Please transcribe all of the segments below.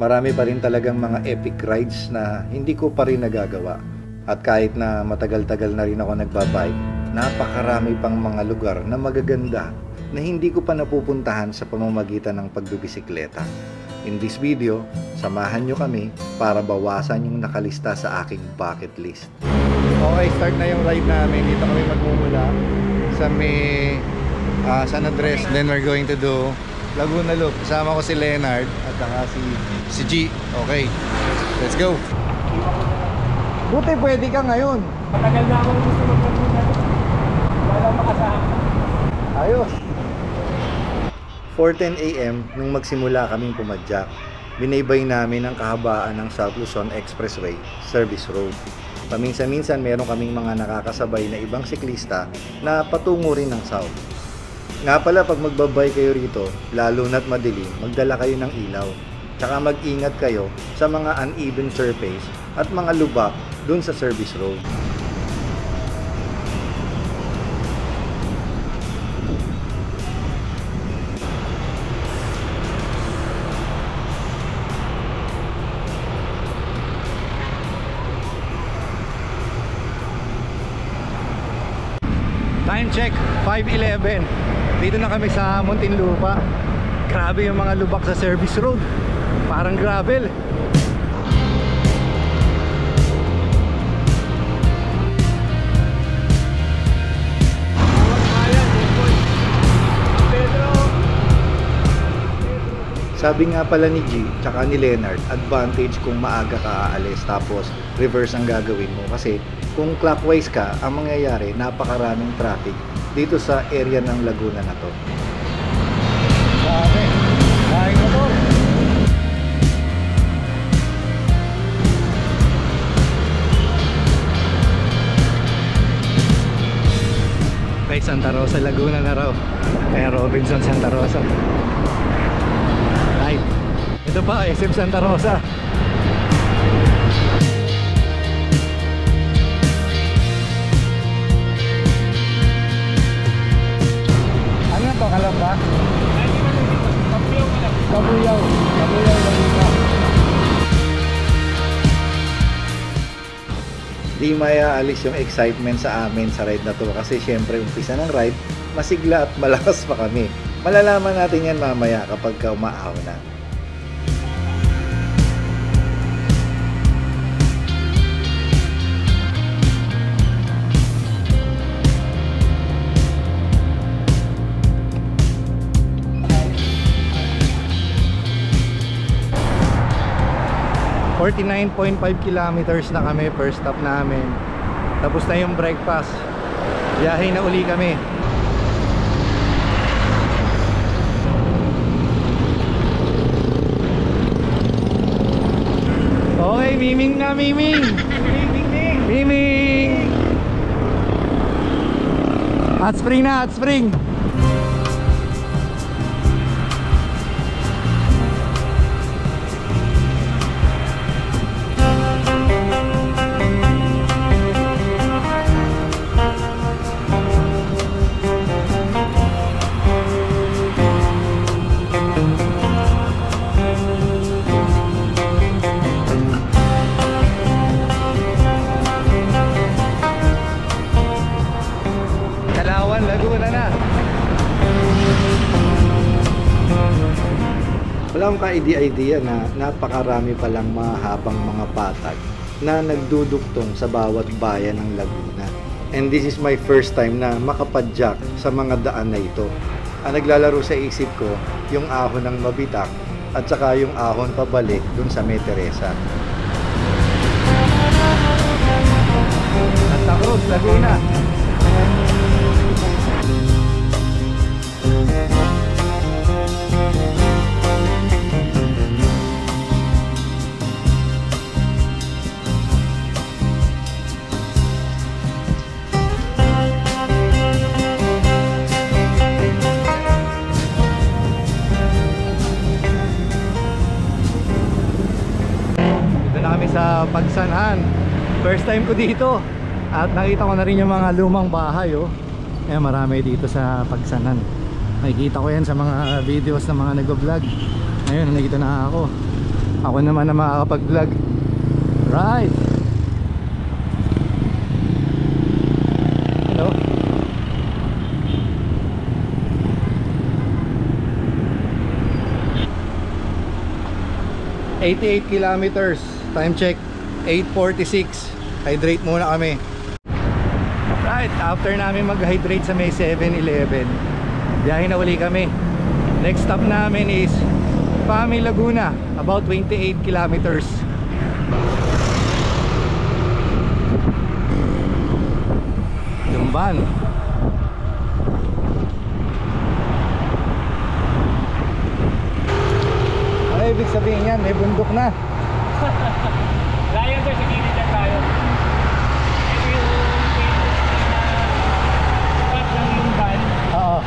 marami pa rin talagang mga epic rides na hindi ko pa rin nagagawa. At kahit na matagal-tagal na rin ako nagbabike, napakarami pang mga lugar na magaganda na hindi ko pa napupuntahan sa pamamagitan ng pagbibisikleta. In this video, samahan nyo kami para bawasan yung nakalista sa aking bucket list. Okay, start na yung ride namin. Dito kami magmumula sa may San Andres. Then we're going to do Laguna Loop. Kasama ko si Leonard at saka si G. Okay, let's go. Buti pwede ka ngayon. Matagal na akong gusto mag-Laguna. Wala makasama. Ayos. 4:10 AM nung magsimula kaming pumadyak, binaybay namin ang kahabaan ng South Luzon Expressway Service Road. Paminsan-minsan meron kaming mga nakakasabay na ibang siklista na patungo rin ng South. Nga pala, pag magbabay kayo rito, lalo na't madilim, magdala kayo ng ilaw. Tsaka mag-ingat kayo sa mga uneven surface at mga lubak dun sa service road. Time check, 5:11. Dito na kami sa Muntinlupa. Grabe yung mga lubak sa service road. Parang gravel. Sabi nga pala ni G tsaka ni Leonard, advantage kung maaga ka aalis tapos reverse ang gagawin mo, kasi kung clockwise ka, ang mangyayari napakaraming traffic dito sa area ng Laguna na to. Grabe, dahil motor. Kay Santa Rosa, Laguna na raw. Kaya Robinson Santa Rosa. Ay, ito pa, SM Santa Rosa. Ano to, Kalamba? Kabuyaw lang dito. Di mayaalis yung excitement sa amin sa ride na to, kasi syempre umpisa ng ride, masigla at malakas pa kami. Malalaman natin yan mamaya kapag umaaw na. .5 kilometers na kami, first stop namin. Tapos na yung breakfast. Biyahe na uli kami. Okay, miming na, miming. Miming. Hot spring na, hot spring. Wala akong ka-idea na napakarami palang mahabang mga patag na nagduduktong sa bawat bayan ng Laguna. And this is my first time na makapadyak sa mga daan na ito. Ang naglalaro sa isip ko, yung ahon ng Mabitak at saka yung ahon pabalik dun sa May Teresa. Santa Cruz, Laguna. Sa Pagsanhan, first time ko dito at nakita ko na rin yung mga lumang bahay, oh. Kaya marami dito sa Pagsanhan. Nakikita ko yan sa mga videos ng mga nag-vlog. Ayun, nandito na ako. Ako naman na makakapag-vlog. Right. Hello. ...88 kilometers. Time check 8:46. Hydrate muna kami. Right, after namin mag-hydrate sa may 7-Eleven, biyahe na uli kami. Next stop namin is Fami, Laguna, about 28 kilometers. Lumban. Ano ibig sabihin yan? May bundok na. Layo sir, sa gilid lang tayo. Ito yung stop ng Lumban. Oo.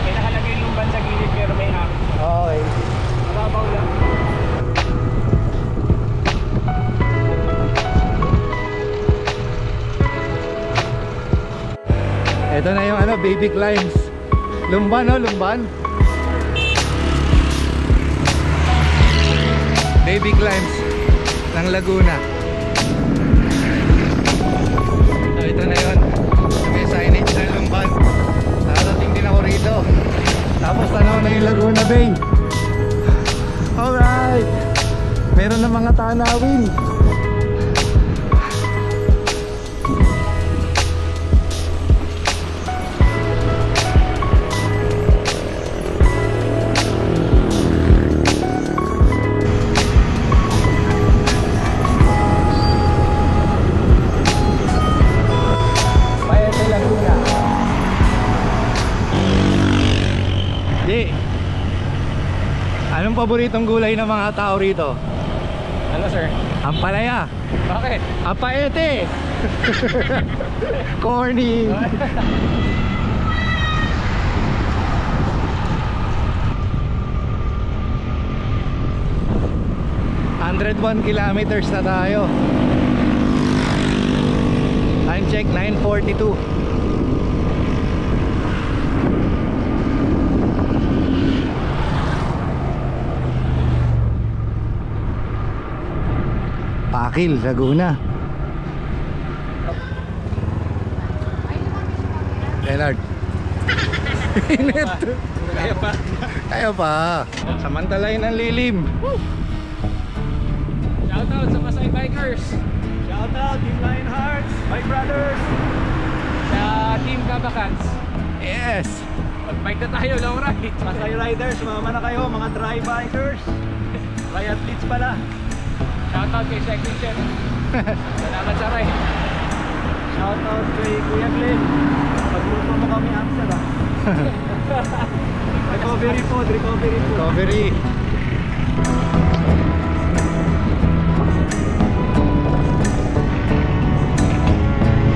May nakalagay yung Lumban sa gilid pero may hangin. Okay. Mababaw lang. Ito na yung ano, baby climbs. Lumban, oh, Lumban. Baby climbs ng Laguna. So, ito na yun. May signage ng Lumban. Narating din ako rito. Tapos tanaw na yung Laguna Bay. Alright. Meron na mga tanawin. Anong paboritong gulay ng mga tao rito? Ano sir? Ampalaya. Bakit? Apaete. Corny. ...101 kilometers na tayo. Time check 9:42. Pakil, Laguna. Leonard. Init. Kaya pa. Kaya pa. Samantalay ng lilim. Shoutout sa Masay Bikers. Shoutout Team Lionhearts, Bike Brothers. Sa Team Kabakans. Yes. Mag-bike na tayo, long ride. Masay Riders, sumama na kayo, mga dry bikers. Triathletes pala. Shoutout kay Cycling Chef. Salamat sa ride. Shoutout kay Kuya Glenn. Pagluto mo kami Amstel ah. Recovery food, recovery food. Recovery.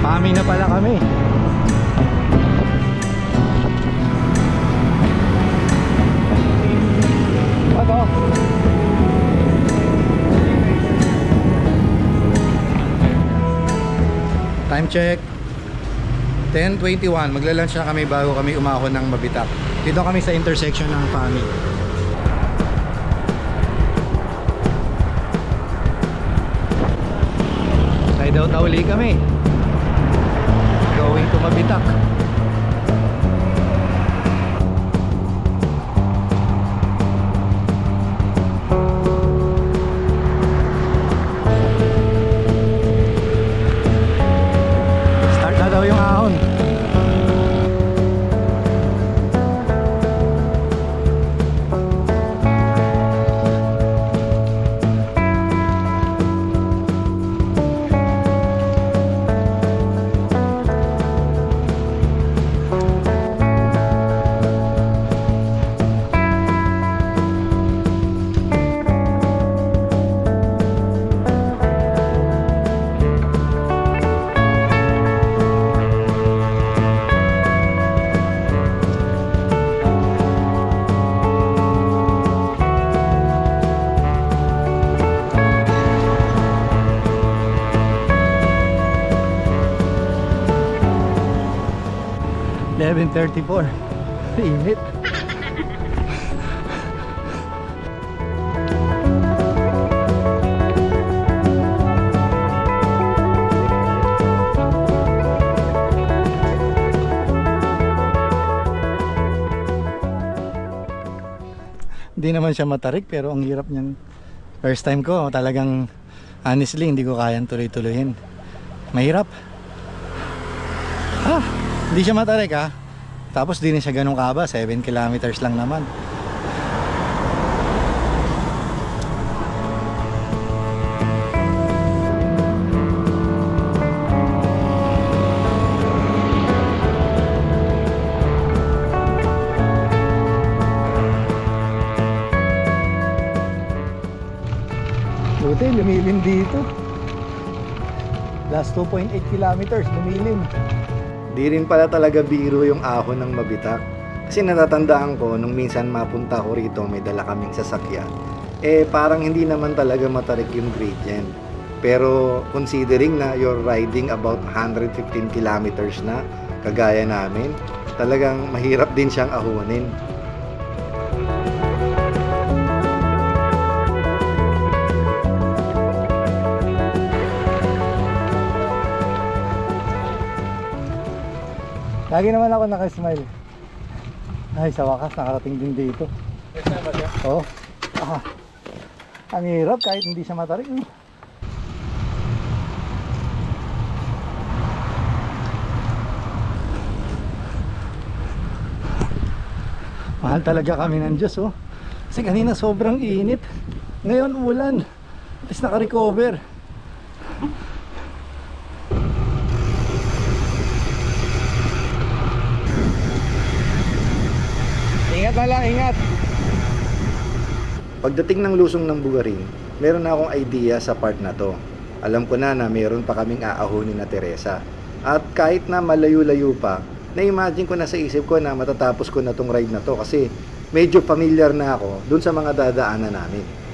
Pami na pala kami. Ano? Time check 10:21. Magla-lunch na kami bago kami umahon ng Mabitak. Dito kami sa intersection ng Fami. Side out na uli kami. Going to Mabitak. Start na daw yung ahon. .34 init. Hindi naman siya matarik pero ang hirap niyang. First time ko, talagang honestly hindi ko kayang tuloy-tuloyin. Mahirap. Hindi siya matarik ha. Tapos di na siya ganun kaba, 7 kilometers lang naman. Buti, lumilim dito. Last 2.8 kilometers, lumilim. Di rin pala talaga biro yung ahon ng mabitak. Kasi natatandaan ko, nung minsan mapunta ko rito, may dala kaming sasakyan. Parang hindi naman talaga matarik yung gradient. Pero considering na you're riding about 115 kilometers na, kagaya namin, talagang mahirap din siyang ahonin. Lagi naman ako nakasmile. Ay, sa wakas nakarating din dito. Oo. Ang hirap kahit hindi siya matarik. Mahal talaga kami ng Diyos, oh. Kasi kanina sobrang init. Ngayon ulan. At least naka-recover. Ingat na lang, ingat. Pagdating ng lusong ng Bugarin, meron na akong idea sa part na to. Alam ko na meron pa kaming aahonin na Teresa. At kahit na malayo-layo pa, na-imagine ko na sa isip ko na matatapos ko na tong ride na to kasi medyo familiar na ako dun sa mga dadaanan namin.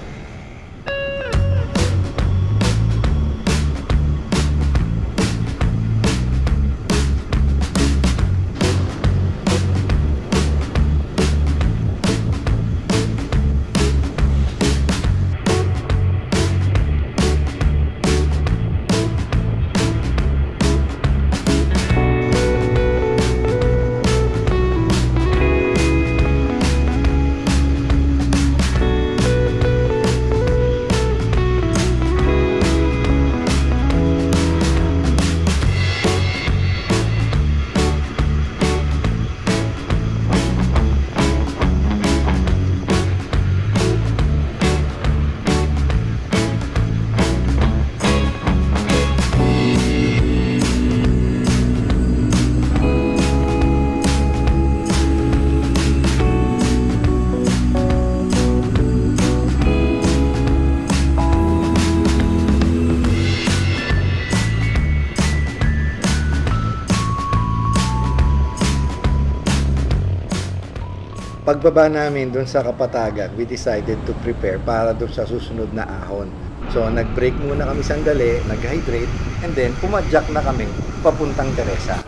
Pagbaba namin doon sa Kapatagan, we decided to prepare para doon sa susunod na ahon. So nag-break muna kami sandali, nag-hydrate, and then pumadyak na kami papuntang Teresa.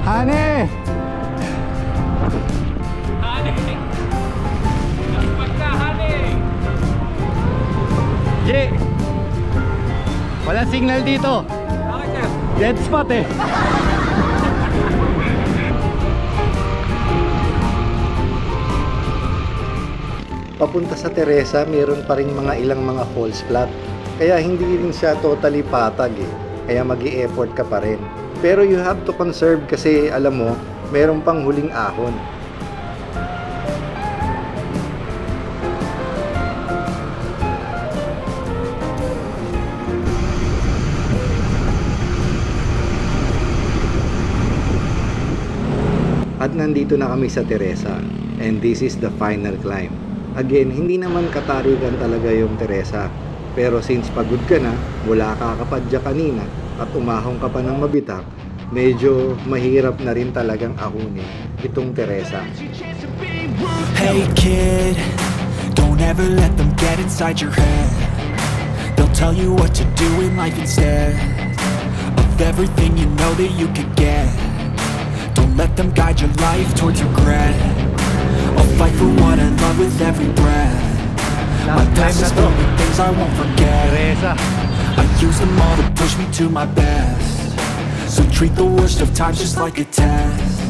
Hane! Hane! Nakapag ka, Hane! Jay! Walang signal dito. Bakit sir? Dead spot eh. Papunta sa Teresa, meron pa ring ilang mga falls flat. Kaya hindi rin siya totally patag eh. Kaya mag-i-effort ka pa rin. Pero you have to conserve kasi alam mo, meron pang huling ahon. At nandito na kami sa Teresa. And this is the final climb. Again, hindi naman katarigan talaga yung Teresa. Pero since pagod ka na, mula kakapadya kanina, at umahong ka pa ng mabitak, medyo mahirap na rin talagang ahonin itong Teresa. Hey kid, don't ever let them get inside your head. They'll tell you what to do in life instead of everything you know that you could get. let them guide your life towards regret. I'll fight for what I love with every breath. My past is filled with things I won't forget. I use them all to push me to my best. So treat the worst of times just like a test.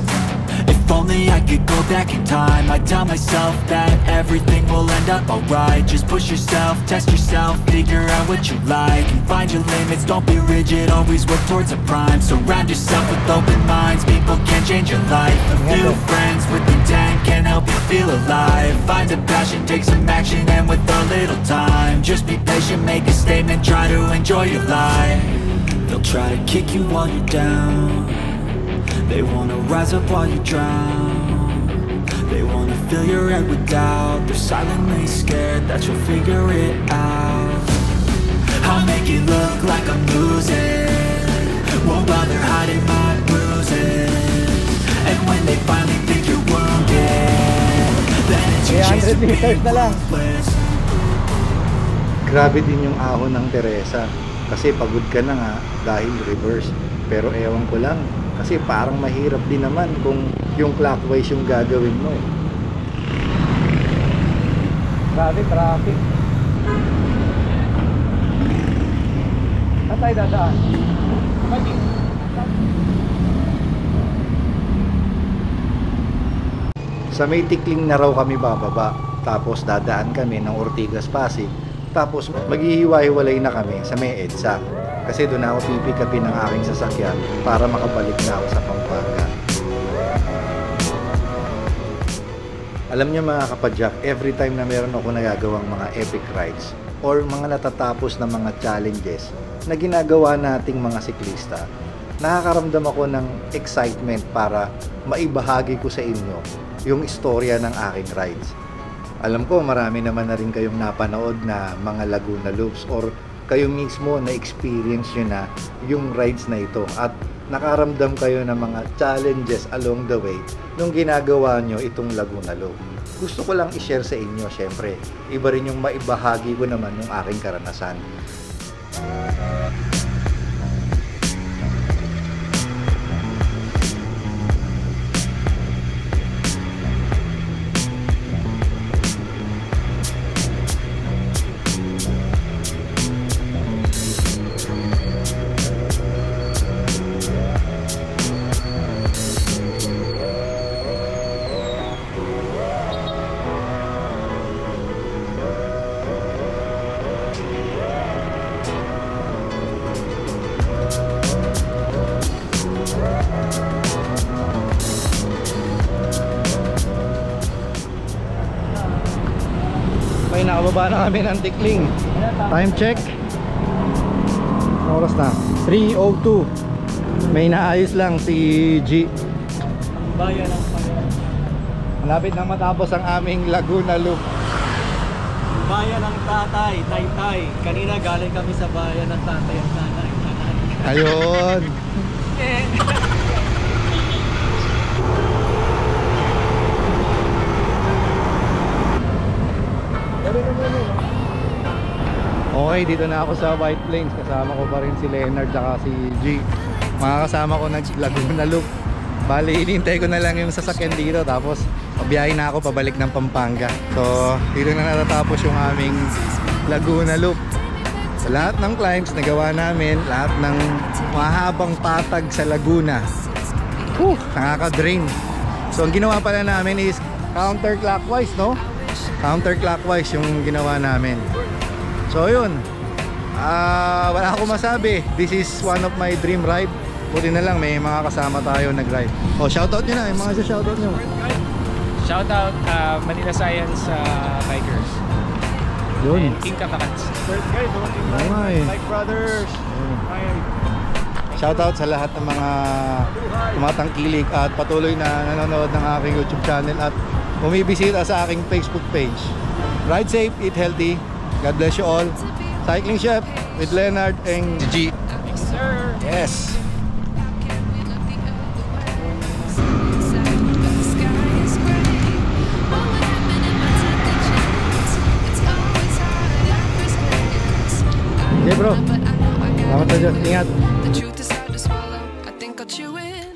If only I could go back in time, I'd tell myself that everything will end up alright. Just push yourself, test yourself, figure out what you like, and find your limits, don't be rigid, always work towards a prime. Surround yourself with open minds, people can change your life. A few friends with intent can help you feel alive. Find a passion, take some action, and with a little time, just be patient, make a statement, try to enjoy your life. They'll try to kick you while you're down, they wanna rise up while you drown. They wanna fill your head with doubt. They're silently scared that you'll figure it out. I'll make it look like I'm losing, won't bother hiding my bruises. And when they finally think you're wounded, then it's your chance to be worthless. Grabe din yung ahon ng Teresa. Kasi pagod ka na nga dahil reverse. Pero ewan ko lang, kasi parang mahirap din naman kung yung clockwise yung gagawin mo eh. Grabe, traffic. Saan tayo dadaan? Sa may tikling na raw kami bababa, tapos dadaan kami ng Ortigas Pasig, tapos maghihiwa-hiwalay na kami sa may EDSA. Kasi doon ako pipikapin ng aking sasakyan para makabalik na ako sa Pampanga. Alam niyo mga kapadyak, every time na meron ako nagagawang mga epic rides or mga natatapos na mga challenges na ginagawa nating mga siklista, nakakaramdam ako ng excitement para maibahagi ko sa inyo yung istorya ng aking rides. Alam ko marami naman na rin kayong napanood na mga Laguna Loops or kayo mismo na experience nyo na yung rides na ito at nakaramdam kayo ng mga challenges along the way nung ginagawa nyo itong Laguna Loop. Gusto ko lang i-share sa inyo, syempre. Iba rin yung maibahagi ko naman yung aking karanasan. Okay, nakababa na kami ng Tikling. Time check. Oras na 3:02. May naayos lang si G. Bayan ng Panginoon. Malapit na matapos ang aming Laguna Loop. Bayan ng tatay, taytay. Kanina galing kami sa bayan ng tatay at nanay. Ayun. Okay, dito na ako sa White Plains. Kasama ko pa rin si Leonard at si G. Makakasama ko nag Laguna Loop. Bali, hinihintay ko na lang yung sasakyan dito. Tapos, pabiyahin na ako pabalik ng Pampanga. So, dito na natatapos yung aming Laguna Loop. Sa lahat ng climbs na gawa namin, lahat ng mahabang patag sa Laguna, nakaka-drain. So, ang ginawa pala namin is counterclockwise, no? Counterclockwise yung ginawa namin. So yun, wala akong masabi. This is one of my dream ride. Buti na lang may mga kasama tayo nag-ride. Oh, shoutout nyo na, yung mga shoutout nyo. Shoutout Manila Science Bikers. Yun. Team Kabakans. First guys, dumating na. Okay. Bike Brothers. Shoutout sa lahat ng mga tumatangkilik at patuloy na nanonood ng aking YouTube channel at bumibisita sa aking Facebook page. Ride safe, eat healthy. God bless you all. Cycling Chef with Leonard and G. Thanks, sir. Yes. Okay bro. Selamat aja. Ingat. The truth is hard to swallow. I think I'll chew it.